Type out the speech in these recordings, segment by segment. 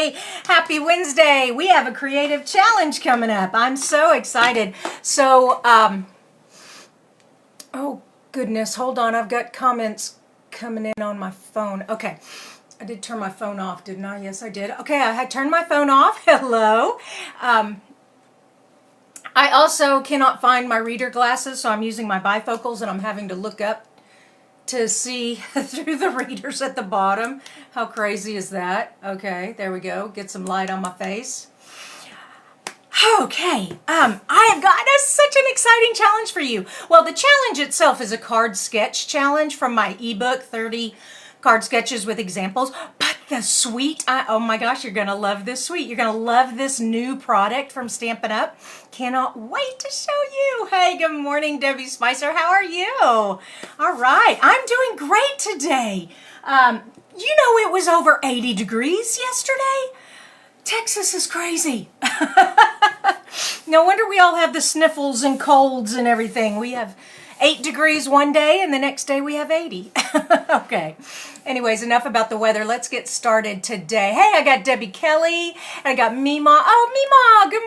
Hey, happy Wednesday. We have a creative challenge coming up. I'm so excited. So, oh goodness, hold on. I've got comments coming in on my phone. Okay. I did turn my phone off, didn't I? Yes, I did. Okay, I had turned my phone off. Hello. I also cannot find my reader glasses, so I'm using my bifocals, and I'm having to look up to see through the readers at the bottom. How crazy is that? Okay, there we go. Get some light on my face. Okay, I have got such an exciting challenge for you. Well, the challenge itself is a card sketch challenge from my ebook, 30 card sketches with examples. But the suite, oh my gosh, you're going to love this suite. You're going to love this new product from Stampin' Up. Cannot wait to show you. Hey, good morning, Debbie Spicer. How are you? All right, I'm doing great today. You know, it was over 80 degrees yesterday. Texas is crazy. No wonder we all have the sniffles and colds and everything. We have 8 degrees one day and the next day we have 80. Okay. Anyways, enough about the weather. Let's get started today. Hey, I got Debbie Kelly and I got Mima. Oh, Mima, good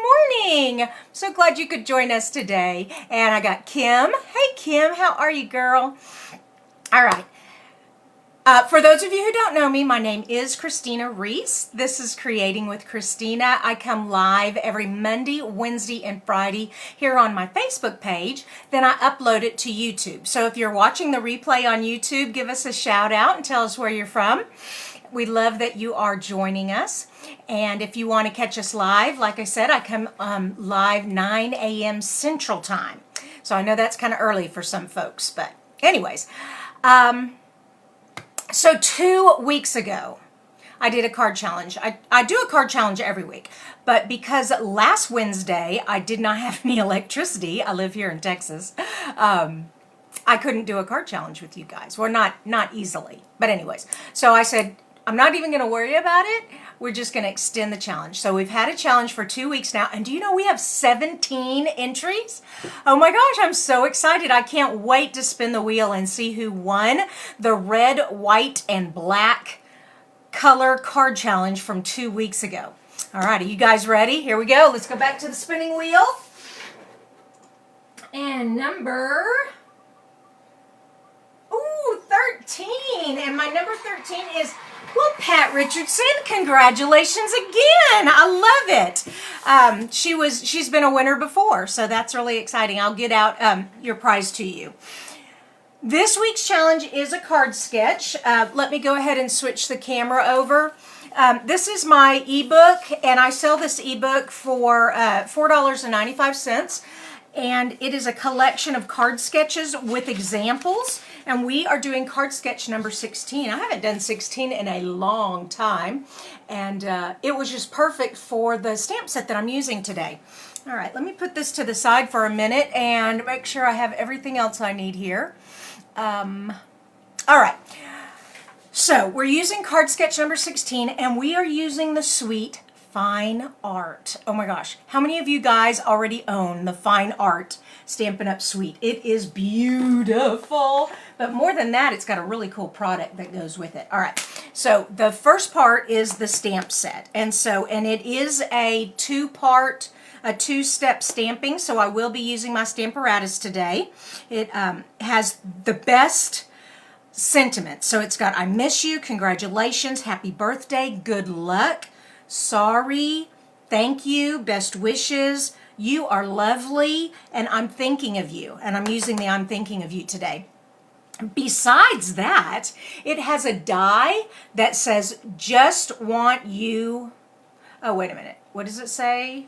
morning. So glad you could join us today. And I got Kim. Hey, Kim, how are you, girl? All right. For those of you who don't know me, my name is Kristina Reese. This is Creating with Kristina. I come live every Monday, Wednesday, and Friday here on my Facebook page. Then I upload it to YouTube. So if you're watching the replay on YouTube, give us a shout out and tell us where you're from. We love that you are joining us. And if you want to catch us live, like I said, I come live 9 a.m. Central Time. So I know that's kind of early for some folks, but anyways. So 2 weeks ago, I did a card challenge. I do a card challenge every week, but because last Wednesday I did not have any electricity, I live here in Texas, I couldn't do a card challenge with you guys. Well, not easily, but anyways. So I said, I'm not even going to worry about it. We're just going to extend the challenge. So we've had a challenge for 2 weeks now. And do you know we have 17 entries? Oh my gosh, I'm so excited. I can't wait to spin the wheel and see who won the red, white, and black color card challenge from 2 weeks ago. All right, are you guys ready? Here we go. Let's go back to the spinning wheel. And number... Ooh, 13. And my number 13 is... Well, Pat Richardson, congratulations again. I love it. She's been a winner before, so that's really exciting. I'll get out your prize to you. This week's challenge is a card sketch. Let me go ahead and switch the camera over. This is my ebook, and I sell this ebook for $4.95. And it is a collection of card sketches with examples. And we are doing card sketch number 16. I haven't done 16 in a long time. And it was just perfect for the stamp set that I'm using today. All right, let me put this to the side for a minute and make sure I have everything else I need here. All right. So we're using card sketch number 16, and we are using the suite Fine Art. Oh my gosh. How many of you guys already own the Fine Art Stampin' Up! Suite? It is beautiful. But more than that, it's got a really cool product that goes with it. All right. So the first part is the stamp set. And it is a two-step stamping. So I will be using my Stamparatus today. It has the best sentiments. So it's got I miss you, congratulations, happy birthday, good luck, sorry, thank you, best wishes, you are lovely, and I'm thinking of you. And I'm using the I'm thinking of you today. Besides that, it has a die that says just want you. Oh, wait a minute. What does it say?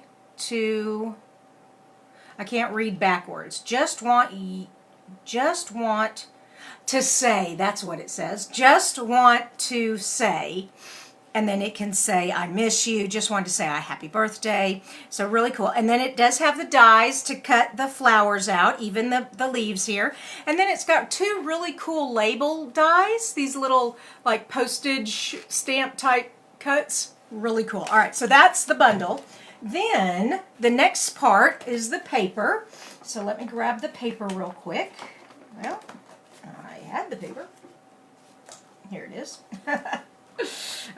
I can't read backwards. Just want to say. That's what it says. Just want to say. And then it can say, I miss you, just wanted to say, happy birthday. So really cool. And then it does have the dies to cut the flowers out, even the leaves here. And then it's got 2 really cool label dies, these little like postage stamp type cuts. Really cool. All right, so that's the bundle. Then the next part is the paper. So let me grab the paper real quick. Well, I had the paper. Here it is.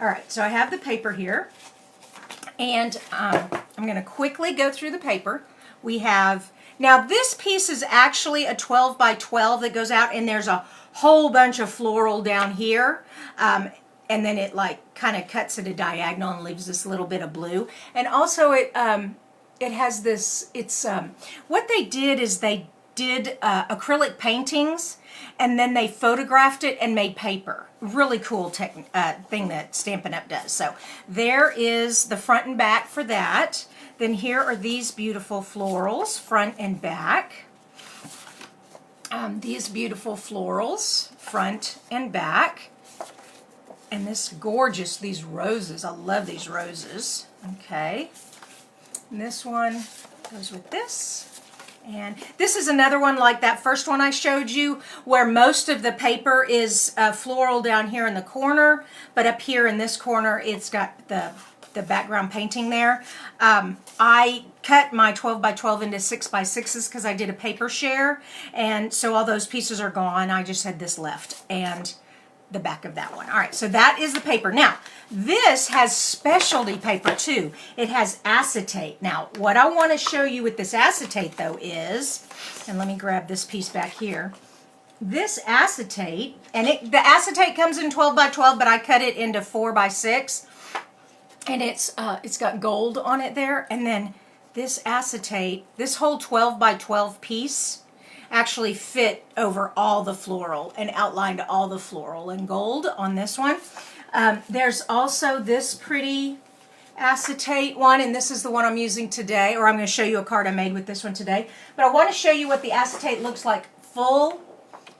All right, so I have the paper here. And I'm going to quickly go through the paper. We have, now this piece is actually a 12 by 12 that goes out, and there's a whole bunch of floral down here. And then it like kind of cuts at a diagonal and leaves this little bit of blue. And also it has this, it's, what they did is they did acrylic paintings, and then they photographed it and made paper. Really cool thing that Stampin' Up! Does. So there is the front and back for that. Then here are these beautiful florals, front and back. These beautiful florals, front and back. And this gorgeous, these roses. I love these roses. Okay. And this one goes with this. And this is another one like that first one I showed you, where most of the paper is floral down here in the corner, but up here in this corner it's got the background painting there. I cut my 12 by 12 into 6 by 6s because I did a paper share, and so all those pieces are gone. I just had this left and the back of that one. All right, so that is the paper. Now, this has specialty paper too. It has acetate. Now, what I want to show you with this acetate though is, and let me grab this piece back here. This acetate, and the acetate comes in 12 by 12, but I cut it into 4 by 6, and it's got gold on it there. And then this acetate, this whole 12 by 12 piece actually fit over all the floral and outlined all the floral in gold on this one. There's also this pretty acetate one, and this is the one I'm using today, or I'm going to show you a card I made with this one today. But I want to show you what the acetate looks like full.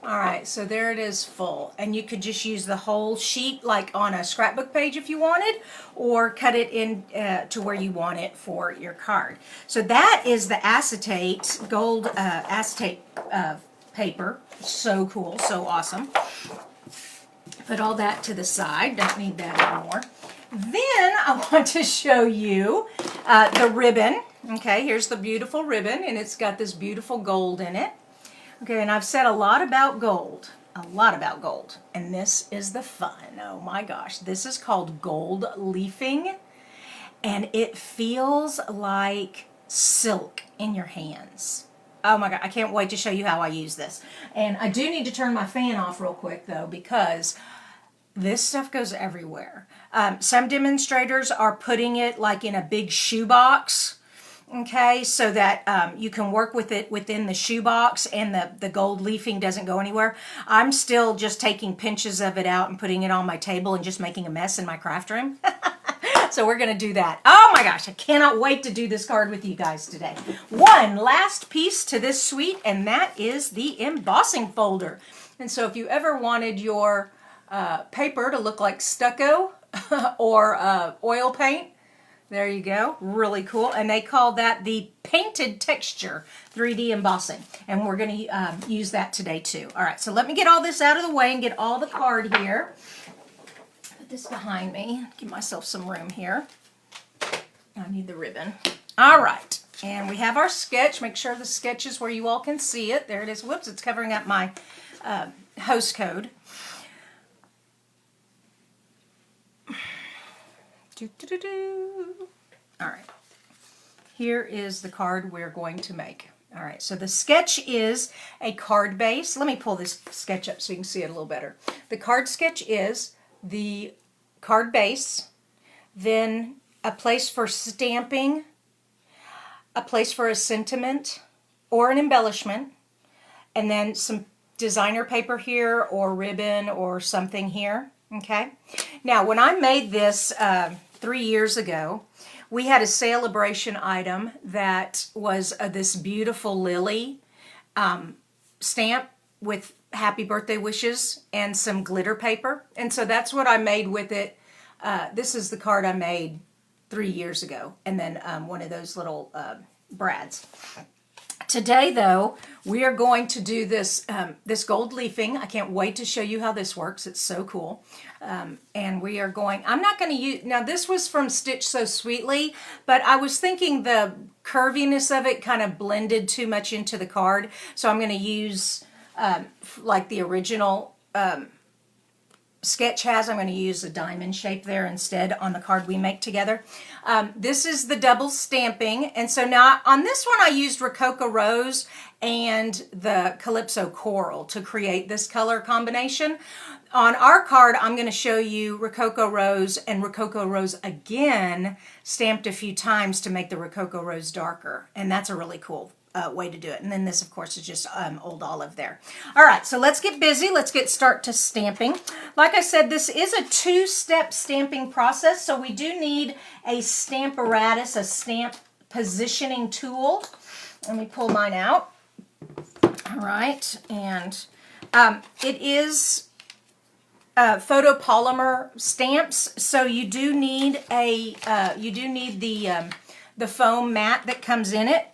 All right, so there it is full, and you could just use the whole sheet like on a scrapbook page if you wanted, or cut it in to where you want it for your card. So that is the acetate, gold acetate paper. So cool, so awesome. Put all that to the side, don't need that anymore. Then I want to show you the ribbon. Okay, here's the beautiful ribbon, and it's got this beautiful gold in it. Okay, and I've said a lot about gold, and this is the fun. Oh my gosh, this is called gold leafing, and it feels like silk in your hands. Oh my God, I can't wait to show you how I use this. And I do need to turn my fan off real quick though, because this stuff goes everywhere. Some demonstrators are putting it like in a big shoebox. Okay, so that you can work with it within the shoebox and the gold leafing doesn't go anywhere. I'm still just taking pinches of it out and putting it on my table and just making a mess in my craft room. So we're going to do that. Oh my gosh, I cannot wait to do this card with you guys today. One last piece to this suite, and that is the embossing folder. And so if you ever wanted your paper to look like stucco or oil paint, there you go. Really cool. And they call that the painted texture 3D embossing. And we're going to use that today too. All right, so let me get all this out of the way and get all the card here. Put this behind me. Give myself some room here. I need the ribbon. All right. And we have our sketch. Make sure the sketch is where you all can see it. There it is. Whoops, it's covering up my host code. All right, here is the card we're going to make. All right, so the sketch is a card base. Let me pull this sketch up so you can see it a little better. The card sketch is the card base, then a place for stamping, a place for a sentiment or an embellishment, and then some designer paper here or ribbon or something here. Okay, now when I made this 3 years ago, we had a Sale-A-Bration item that was this beautiful lily stamp with happy birthday wishes and some glitter paper. And so that's what I made with it. This is the card I made 3 years ago. And then one of those little brads. Today, though, we are going to do this this gold leafing. I can't wait to show you how this works. It's so cool. And we are going, I'm not going to use, now this was from Stitch So Sweetly, but I was thinking the curviness of it kind of blended too much into the card. So I'm going to use like the original sketch has. I'm going to use a diamond shape there instead on the card we make together. This is the double stamping. And so now on this one I used Rococo Rose and the Calypso Coral to create this color combination. On our card, I'm going to show you Rococo Rose and Rococo Rose again, stamped a few times to make the Rococo Rose darker. And that's a really cool way to do it. And then this, of course, is just Old Olive there. All right, so let's get busy. Let's start to stamping. Like I said, this is a two-step stamping process, so we do need a Stamparatus, a stamp positioning tool. Let me pull mine out. All right, and it is photopolymer stamps, so you do need the foam mat that comes in it.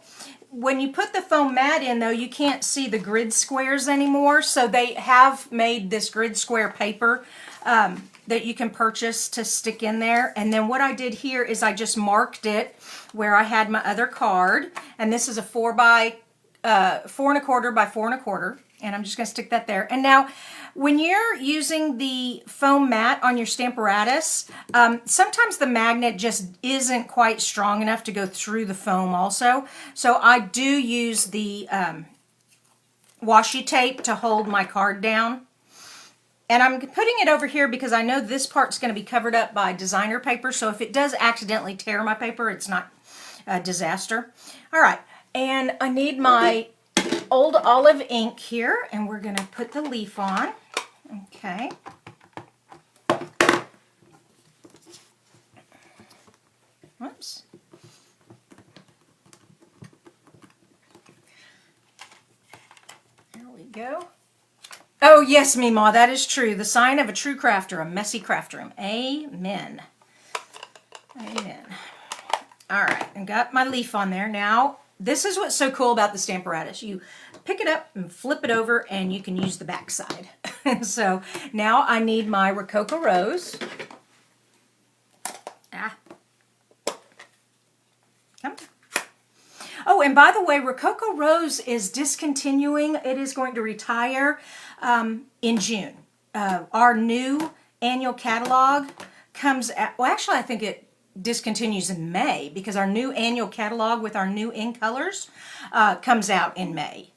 When you put the foam mat in, though, you can't see the grid squares anymore, so they have made this grid square paper that you can purchase to stick in there. And then what I did here is I just marked it where I had my other card, and this is a 4 by 4¼ by 4¼ and I'm just going to stick that there. And now, when you're using the foam mat on your Stamparatus, sometimes the magnet just isn't quite strong enough to go through the foam also. So I do use the washi tape to hold my card down. And I'm putting it over here because I know this part's going to be covered up by designer paper. So if it does accidentally tear my paper, it's not a disaster. All right. And I need my Old Olive ink here, and we're going to put the leaf on. Okay. Whoops. There we go. Oh, yes, Meemaw, that is true. The sign of a true crafter, a messy craft room. Amen. Amen. All right, and got my leaf on there. Now, this is what's so cool about the Stamparatus. You pick it up and flip it over, and you can use the back side. So now I need my Rococo Rose. Come. Oh, and by the way, Rococo Rose is discontinuing. It is going to retire in June. Our new annual catalog comes out, well, actually, I think it discontinues in May because our new annual catalog with our new ink colors comes out in May,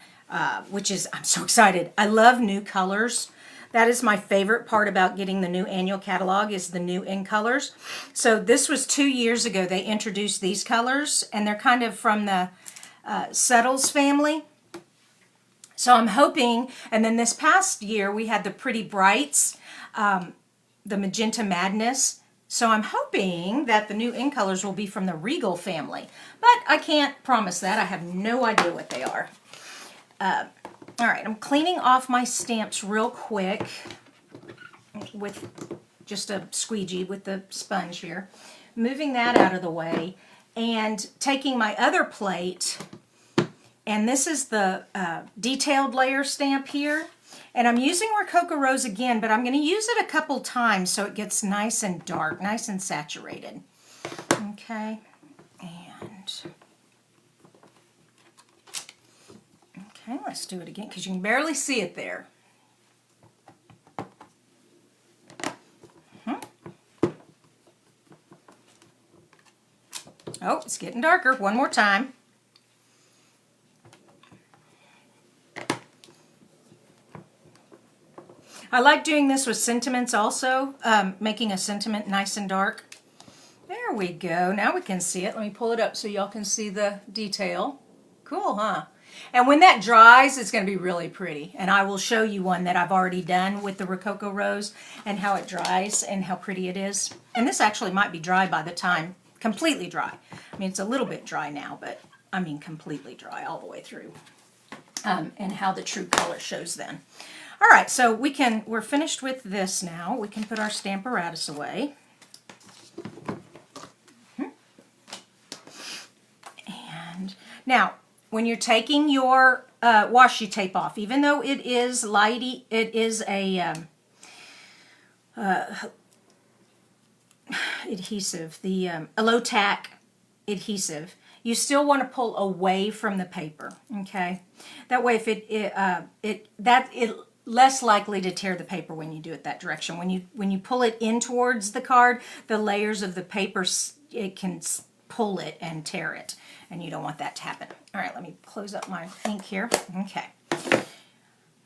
which is, I'm so excited. I love new colors. That is my favorite part about getting the new annual catalog is the new ink colors. So this was 2 years ago they introduced these colors, and they're kind of from the Settles family. So I'm hoping, and then this past year we had the Pretty Brights, the Magenta Madness. So I'm hoping that the new ink colors will be from the Regal family. But I can't promise that. I have no idea what they are. All right, I'm cleaning off my stamps real quick with just a squeegee with the sponge here. Moving that out of the way and taking my other plate, and this is the detailed layer stamp here. And I'm using Rococo Rose again, but I'm going to use it a couple times so it gets nice and dark, nice and saturated. Okay, and okay, let's do it again because you can barely see it there. Oh, it's getting darker. One more time. I like doing this with sentiments also, making a sentiment nice and dark. There we go. Now we can see it. Let me pull it up so y'all can see the detail. Cool, huh? And when that dries, it's going to be really pretty. And I will show you one that I've already done with the Rococo Rose and how it dries and how pretty it is. And this actually might be dry by the time, completely dry. I mean, it's a little bit dry now, but I mean completely dry all the way through. And how the true color shows then. All right, so we're finished with this now. We can put our Stamparatus away. And now, when you're taking your washi tape off, even though it is lighty, it is a adhesive, a low-tack adhesive, you still want to pull away from the paper, okay? That way, if less likely to tear the paper when you do it that direction. When you pull it in towards the card, the layers of the paper, it can pull it and tear it, and you don't want that to happen. All right, let me close up my ink here. Okay.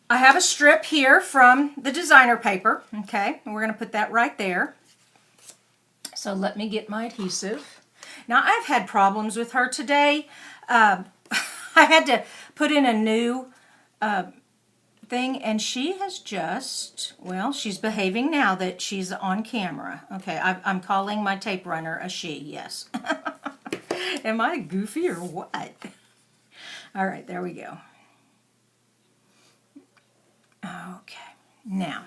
I have a strip here from the designer paper, okay, and we're going to put that right there. So let me get my adhesive. Now, I've had problems with her today. I had to put in a new thing, and she has just, well, she's behaving now that she's on camera. Okay, I'm calling my tape runner a she, yes. Am I goofy or what? All right, there we go. Okay, now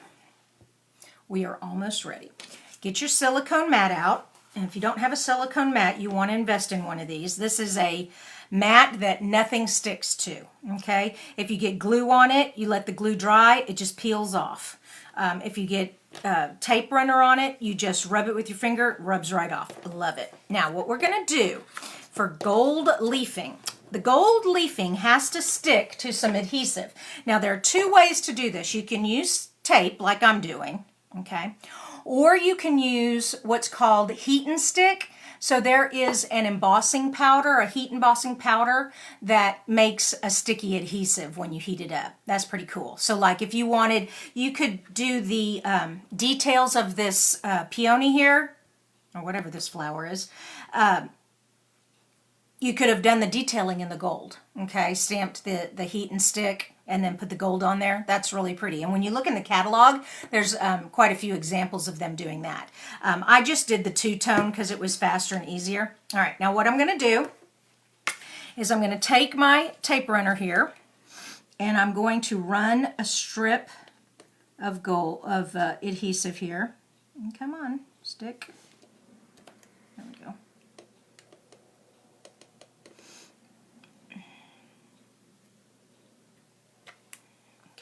we are almost ready. Get your silicone mat out, and if you don't have a silicone mat, you want to invest in one of these. This is a mat that nothing sticks to, okay? If you get glue on it, you let the glue dry, it just peels off. If you get tape runner on it, you just rub it with your finger, it rubs right off. I love it. Now, what we're going to do for gold leafing, the gold leafing has to stick to some adhesive. Now, there are two ways to do this. You can use tape, like I'm doing, okay? Or you can use what's called heat and stick. So there is an embossing powder, a heat embossing powder that makes a sticky adhesive when you heat it up. That's pretty cool. So like if you wanted, you could do the details of this peony here, or whatever this flower is. You could have done the detailing in the gold, okay? Stamped the heat and stick and then put the gold on there. That's really pretty. And when you look in the catalog, there's quite a few examples of them doing that. I just did the two-tone because it was faster and easier. All right, now what I'm going to do is I'm going to take my tape runner here and I'm going to run a strip of adhesive here. And come on, stick. There we go.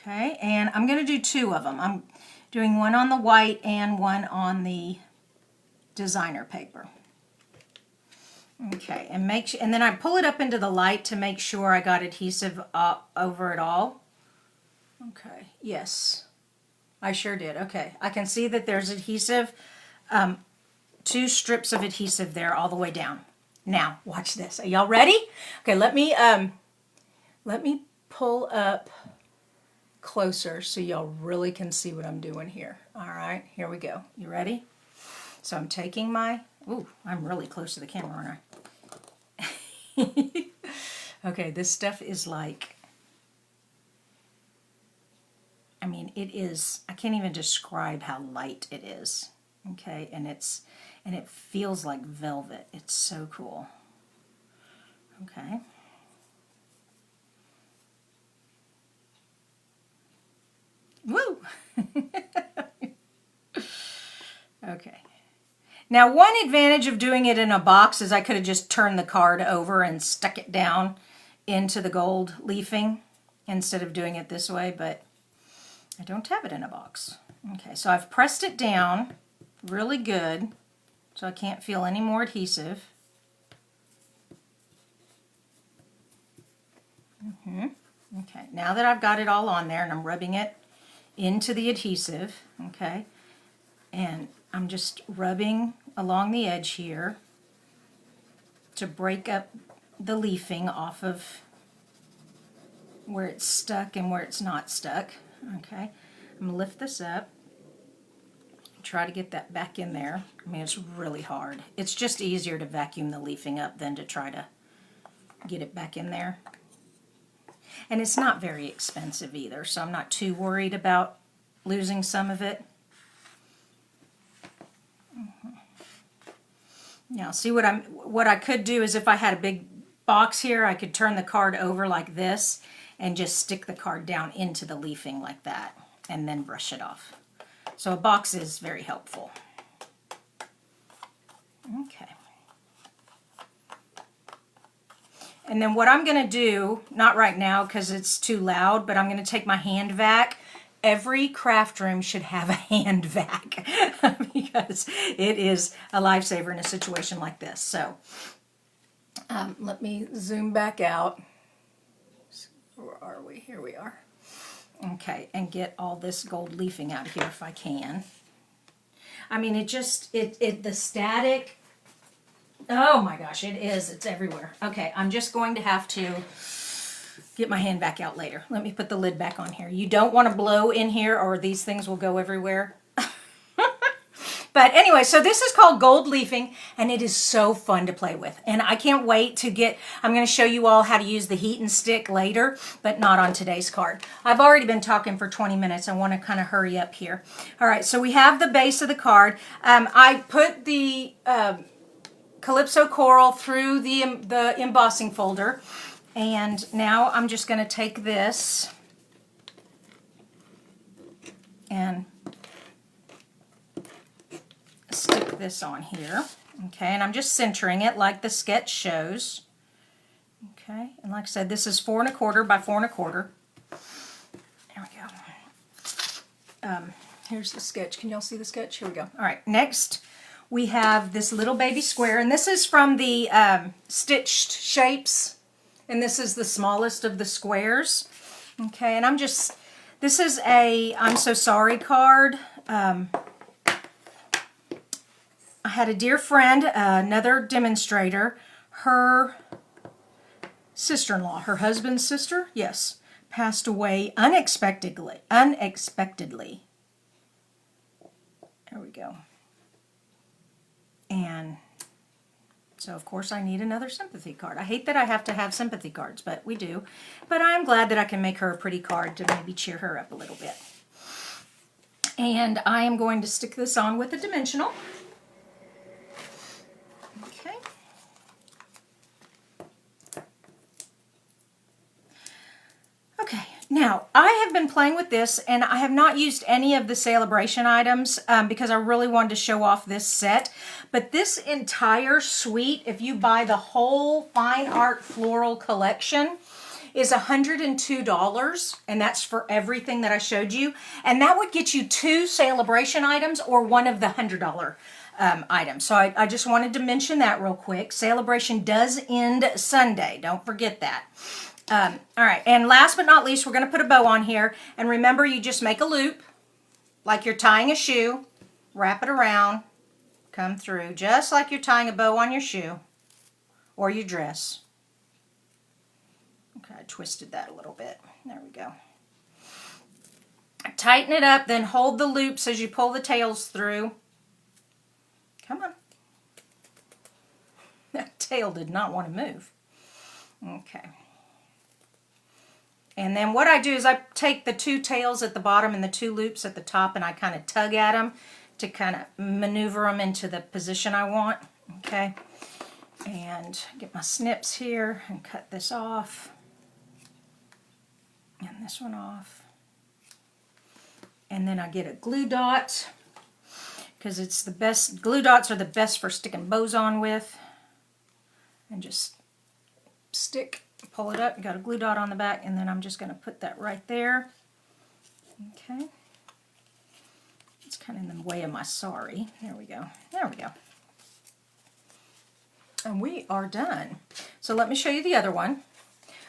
Okay, and I'm going to do two of them. I'm doing one on the white and one on the designer paper. Okay, and then I pull it up into the light to make sure I got adhesive over it all. Okay, yes, I sure did. Okay, I can see that there's adhesive, two strips of adhesive there all the way down. Now, watch this. Are y'all ready? Okay, let me pull up closer so y'all really can see what I'm doing here. All right, here we go. You ready? So I'm taking my, ooh, I'm really close to the camera, aren't I? Okay, this stuff is like, I mean, it is, I can't even describe how light it is. Okay, and it feels like velvet. It's so cool. Okay. Woo! Okay. Now, one advantage of doing it in a box is I could have just turned the card over and stuck it down into the gold leafing instead of doing it this way, but I don't have it in a box. Okay, so I've pressed it down really good so I can't feel any more adhesive. Okay, now that I've got it all on there and I'm rubbing it into the adhesive, okay, and I'm just rubbing along the edge here to break up the leafing off of where it's stuck and where it's not stuck. Okay, I'm gonna lift this up, try to get that back in there. I mean, it's really hard. It's just easier to vacuum the leafing up than to try to get it back in there. And it's not very expensive either, so I'm not too worried about losing some of it. Now, see what I could do is if I had a big box here, I could turn the card over like this and just stick the card down into the leafing like that and then brush it off. So a box is very helpful. Okay. And then what I'm going to do, not right now because it's too loud, but I'm going to take my hand vac. Every craft room should have a hand vac because it is a lifesaver in a situation like this. So let me zoom back out. Where are we? Here we are. Okay, and get all this gold leafing out of here if I can. I mean, the static, oh my gosh, it's everywhere. Okay, I'm just going to have to get my hand back out later. Let me put the lid back on here. You don't want to blow in here or these things will go everywhere. But anyway, so this is called gold leafing, and it is so fun to play with. And I can't wait to I'm going to show you all how to use the heat and stick later, but not on today's card. I've already been talking for 20 minutes. I want to kind of hurry up here. All right, so we have the base of the card. I put the Calypso Coral through the embossing folder, and now I'm just going to take this and stick this on here. Okay, and I'm just centering it like the sketch shows. Okay, and like I said, this is 4 1/4 by 4 1/4. There we go. Here's the sketch. Can y'all see the sketch? Here we go. All right, next we have this little baby square, and this is from the stitched shapes, and this is the smallest of the squares. Okay, and this is a I'm so sorry card. I had a dear friend, another demonstrator, her sister-in-law, her husband's sister, yes, passed away unexpectedly. There we go. And so, of course, I need another sympathy card. I hate that I have to have sympathy cards, but we do. But I'm glad that I can make her a pretty card to maybe cheer her up a little bit. And I am going to stick this on with a dimensional. Okay, now I have been playing with this, and I have not used any of the Sale-A-Bration items because I really wanted to show off this set. But this entire suite, if you buy the whole Fine Art Floral collection, is $102, and that's for everything that I showed you. And that would get you 2 Sale-A-Bration items or one of the $100 items. So I just wanted to mention that real quick. Sale-A-Bration does end Sunday. Don't forget that. All right, and last but not least, we're going to put a bow on here. And remember, you just make a loop like you're tying a shoe, wrap it around, come through, just like you're tying a bow on your shoe or your dress. Okay, I twisted that a little bit. There we go. Tighten it up, then hold the loops as you pull the tails through. Come on. That tail did not want to move. Okay. And then what I do is I take the 2 tails at the bottom and the 2 loops at the top, and I kind of tug at them to kind of maneuver them into the position I want. Okay. And get my snips here and cut this off. And this one off. And then I get a glue dot, because it's the best. Glue dots are the best for sticking bows on with. And just stick. Pull it up, you got a glue dot on the back, and then I'm just going to put that right there. Okay. It's kind of in the way of my sorry. There we go. There we go. And we are done. So let me show you the other one.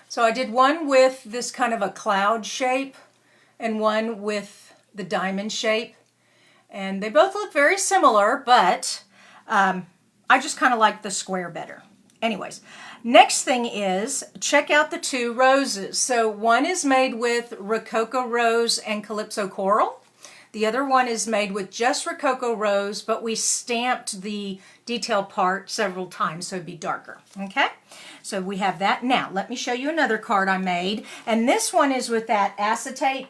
So I did one with this kind of a cloud shape and one with the diamond shape. And they both look very similar, but I just kind of like the square better. Anyways, next thing is check out the 2 roses. So one is made with Rococo Rose and Calypso Coral. The other one is made with just Rococo Rose, but we stamped the detail part several times so it'd be darker. Okay, so we have that. Now let me show you another card I made, and this one is with that acetate,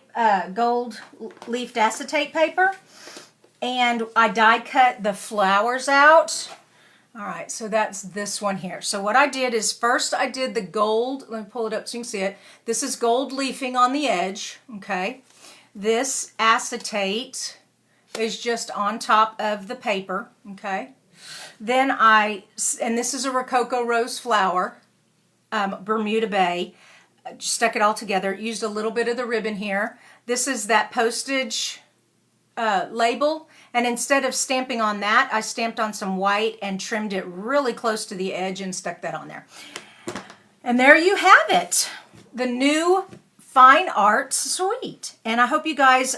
gold leafed acetate paper, and I die cut the flowers out. All right, so that's this one here. So what I did is first I did the gold. Let me pull it up so you can see it. This is gold leafing on the edge, okay? This acetate is just on top of the paper, okay? Then and this is a Rococo Rose flower, Bermuda Bay. Just stuck it all together. Used a little bit of the ribbon here. This is that postage label, and instead of stamping on that, I stamped on some white and trimmed it really close to the edge and stuck that on there. And there you have it. The new Fine Art Suite. And I hope you guys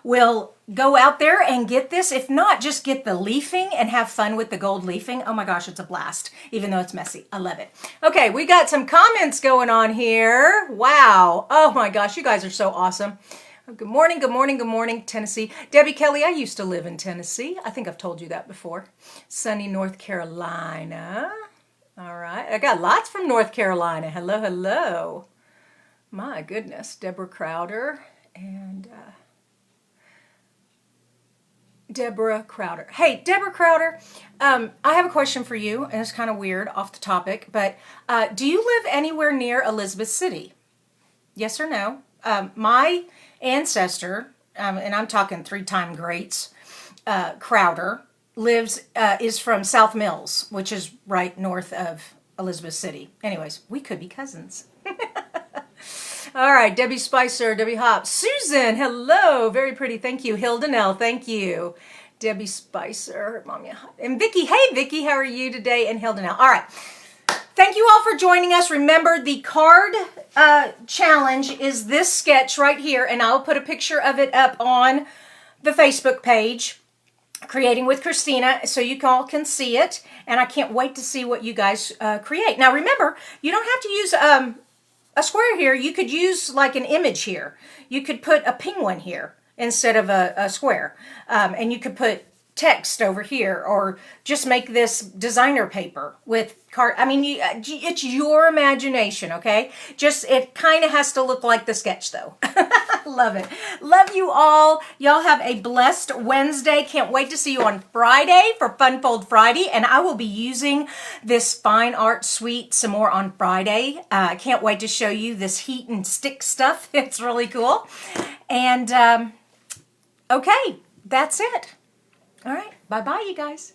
will go out there and get this. If not, just get the leafing and have fun with the gold leafing. Oh my gosh, it's a blast, even though it's messy. I love it. Okay, we got some comments going on here. Wow. Oh my gosh, you guys are so awesome. Good morning, good morning, good morning, Tennessee. Debbie Kelly, I used to live in Tennessee. I think I've told you that before. Sunny North Carolina. All right, I got lots from North Carolina. Hello, hello. My goodness, Deborah Crowder and Deborah Crowder. Hey, Deborah Crowder, I have a question for you, and it's kind of weird off the topic, but do you live anywhere near Elizabeth City? Yes or no? My ancestor, and I'm talking three-time greats, Crowder, is from South Mills, which is right north of Elizabeth City. Anyways, we could be cousins. All right, Debbie Spicer, Debbie Hop, Susan, hello, very pretty, thank you. Hilda Nell, thank you. Debbie Spicer, Mommy, and Vicky, hey Vicky, how are you today? And Hilda Nell. All right, thank you all for joining us. Remember, the card challenge is this sketch right here, and I'll put a picture of it up on the Facebook page, Creating with Kristina, so you all can see it, and I can't wait to see what you guys create. Now remember, you don't have to use a square here. You could use like an image here. You could put a penguin here instead of a square. And you could put text over here, or just make this designer paper with card. I mean, it's your imagination, okay? Just, it kind of has to look like the sketch though. Love it. Love you all. Y'all have a blessed Wednesday. Can't wait to see you on Friday for Fun Fold Friday. And I will be using this Fine Art Suite some more on Friday. Can't wait to show you this heat and stick stuff. It's really cool. And okay, that's it. All right. Bye-bye, you guys.